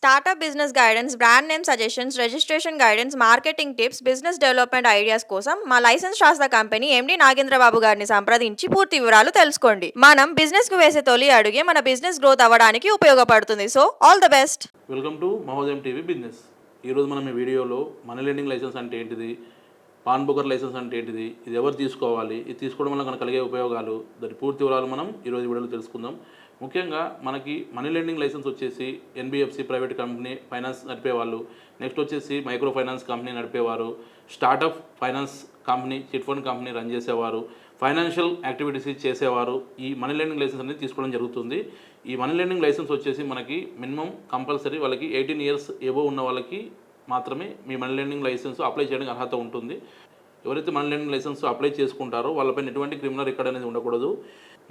Startup business guidance, brand name suggestions, registration guidance, marketing tips, business development ideas కోసం మా licence శాస్త్ర company MD Nagendra Babu గారిని సంప్రదించి పూర్తి వివరాలు తెలుసుకోండి. మనం బిజినెస్ కు వేసే తొలి అడుగే మన బిజినెస్ గ్రోత్ అవ్వడానికి ఉపయోగపడుతుంది. So all the best. Welcome to Mahodayam TV business. ఈరోజు మనం ఈ వీడియోలో మనీ లెండింగ్ లైసెన్స్ అంటే ఏంటిది, పాన్ బ్రోకర్ లైసెన్స్ అంటే ఏంటిది, ఇది ఎవరు తీసుకోవాలి, ఇది తీసుకోవడం వల్ల మనకు కలిగే ఉపయోగాలు, దాని పూర్తి వివరాలు మనం ఈరోజు వీడియోలో తెలుసుకుందాం. ముఖ్యంగా మనకి మనీ లెండింగ్ లైసెన్స్ వచ్చేసి ఎన్బిఎఫ్సి ప్రైవేట్ కంపెనీ ఫైనాన్స్ నడిపేవాళ్ళు, నెక్స్ట్ వచ్చేసి మైక్రో ఫైనాన్స్ కంపెనీ నడిపేవారు, startup finance company, chit fund company run చేసేవారు, ఫైనాన్షియల్ యాక్టివిటీస్ చేసేవారు ఈ మనీ లెండింగ్ లైసెన్స్ అనేది తీసుకోవడం జరుగుతుంది. ఈ మనీ లెండింగ్ లైసెన్స్ వచ్చేసి మనకి మినిమం కంపల్సరీ వాళ్ళకి 18 ఇయర్స్ ఎబో ఉన్న వాళ్ళకి మాత్రమే మీ మనీ లెండింగ్ లైసెన్స్ అప్లై చేయడానికి అర్హత ఉంటుంది. ఎవరైతే మనీ లెండింగ్ లైసెన్స్ అప్లై చేసుకుంటారో వాళ్ళపైన ఎటువంటి క్రిమినల్ రికార్డ్ అనేది ఉండకూడదు.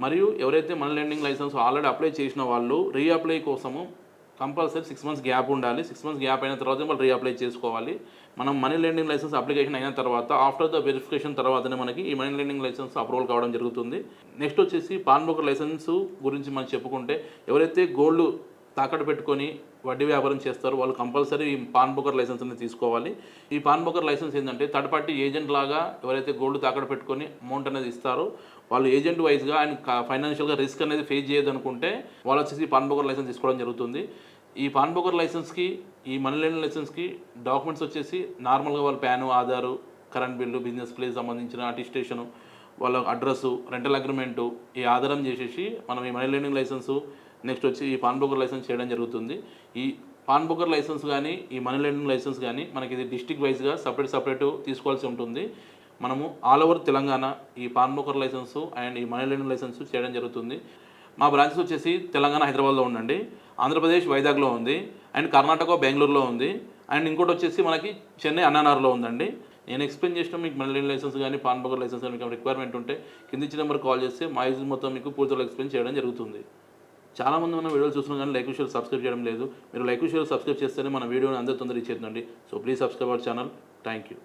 మరియు ఎవరైతే money lending licence already apply చేసిన వాళ్ళు రీఅప్లై కోసము కంపల్సరీ 6 మంత్స్ గ్యాప్ ఉండాలి. 6 మంత్స్ గ్యాప్ అయిన తర్వాత వాళ్ళు రీఅప్లై చేసుకోవాలి. మనం మనీ లెండింగ్ లైసెన్స్ అప్లికేషన్ అయిన తర్వాత ఆఫ్టర్ ద వెరిఫికేషన్ తర్వాతనే మనకి ఈ మనీ లెండింగ్ లైసెన్స్ అప్రూవల్ కావడం జరుగుతుంది. నెక్స్ట్ వచ్చేసి పాన్ బ్రోకర్ లైసెన్స్ గురించి మనం చెప్పుకుంటే, ఎవరైతే గోల్డ్ తాకట్టు పెట్టుకొని వడ్డీ వ్యాపారం చేస్తారు వాళ్ళు కంపల్సరీ ఈ పాన్ బ్రోకర్ లైసెన్స్ అనేది తీసుకోవాలి. ఈ పాన్ బ్రోకర్ లైసెన్స్ ఏంటంటే థర్డ్ పార్టీ ఏజెంట్ లాగా ఎవరైతే గోల్డ్ తాకట్టు పెట్టుకొని అమౌంట్ అనేది ఇస్తారో వాళ్ళు ఏజెంట్ వైజ్గా ఆయన ఫైనాన్షియల్గా రిస్క్ అనేది ఫేస్ చేయదనుకుంటే వాళ్ళు వచ్చేసి పాన్ బ్రోకర్ లైసెన్స్ తీసుకోవడం జరుగుతుంది. ఈ పాన్ బ్రోకర్ లైసెన్స్కి, ఈ మనీ లెండింగ్ లైసెన్స్కి డాక్యుమెంట్స్ వచ్చేసి నార్మల్గా వాళ్ళ pan, Aadhaar, current bill, business place సంబంధించిన అటిస్టేషను, వాళ్ళ అడ్రస్సు, రెంటల్ అగ్రిమెంటు ఈ ఆధారం చేసేసి మనం ఈ మనీ లెండింగ్ లైసెన్సు నెక్స్ట్ వచ్చి ఈ పాన్ బ్రోకర్ లైసెన్స్ చేయడం జరుగుతుంది. ఈ పాన్ బ్రోకర్ లైసెన్స్ కానీ ఈ మనీ లెండింగ్ లైసెన్స్ కానీ మనకి ఇది డిస్ట్రిక్ట్ వైజ్గా సపరేట్ తీసుకోవాల్సి ఉంటుంది. మనము ఆల్ ఓవర్ తెలంగాణ ఈ పాన్ బ్రోకర్ లైసెన్స్ అండ్ ఈ మనీ లెండింగ్ లైసెన్స్ చేయడం జరుగుతుంది. మా బ్రాంచెస్ వచ్చేసి తెలంగాణ హైదరాబాద్లో ఉందండి, ఆంధ్రప్రదేశ్ వైజాగ్లో ఉంది, అండ్ కర్ణాటక బెంగళూరులో ఉంది, అండ్ ఇంకోటి వచ్చేసి మనకి చెన్నై అన్నానార్లో ఉందండి. నేను ఎక్స్ప్లెయిన్ చేసిన మీకు మనీ లెండింగ్ లైసెన్స్ కానీ పాన్ బ్రోకర్ లైసెన్స్ కానీ మీకు రిక్వైర్మెంట్ ఉంటే కింద ఇచ్చిన నెంబర్ కాల్ చేస్తే మా యూజ్ మొత్తం మీకు పూర్తిగా ఎక్స్ప్లెయిన్ చేయడం జరుగుతుంది. చాలామంది మన వీడియోలు చూస్తున్నాం కానీ లైక్ షేర్ సబ్స్క్రైబ్ చేయడం లేదు. మీరు లైక్ షేర్ సబ్స్క్రైబ్ చేస్తేనే మన వీడియోని అందరూ తొందరగా ఇచ్చేద్దండి. So please subscribe our channel. Thank you.